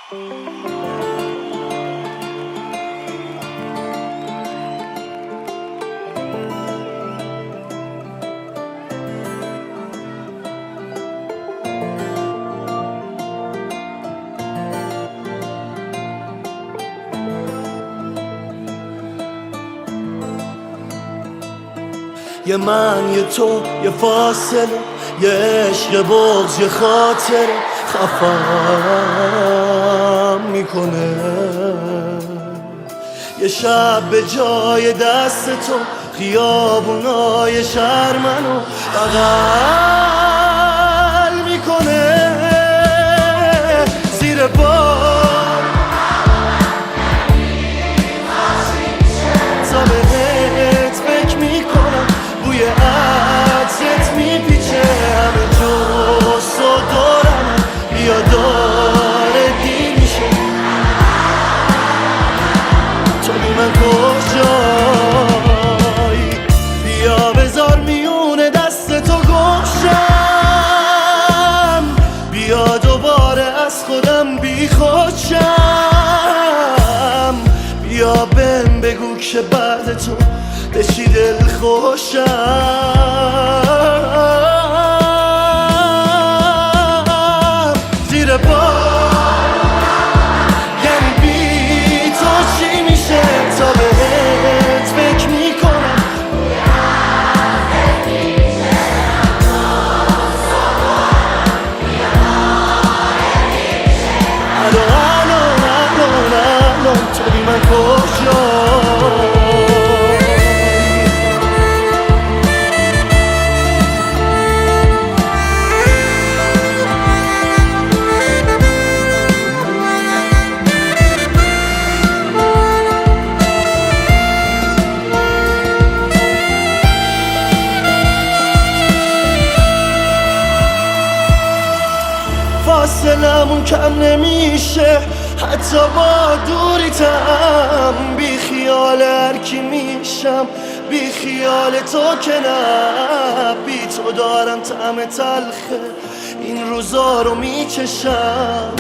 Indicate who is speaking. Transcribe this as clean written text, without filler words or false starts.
Speaker 1: یه من یه تو یه فاصله، یه عشق بغض یه خاطره خفم میکنه. یه شب به جای دست تو خیابونای شهر منو بغل میکنه. زیر بار تا بهت فکر میکنم، بوی عطرت میپیچه همه جز و دورم، بیا داره دیر میشه. تو بی من کجایی؟ بیا بذار میونه دست تو گوشم، بیا دوباره از خودم بی خودشم. بیا بهم بگو که بعد تو به چی دل خوشم. زیر بار یعنی بی تو چی میشه؟ تا بهت فکر میکنم الان تو بی من کجایی؟ فاصلمون کم نمیشه حتی با دوریتم. بی خیال هر کی میشم، بی خیال تو که نه. بی تو دارم طعم تلخه این روزا رو میچشم.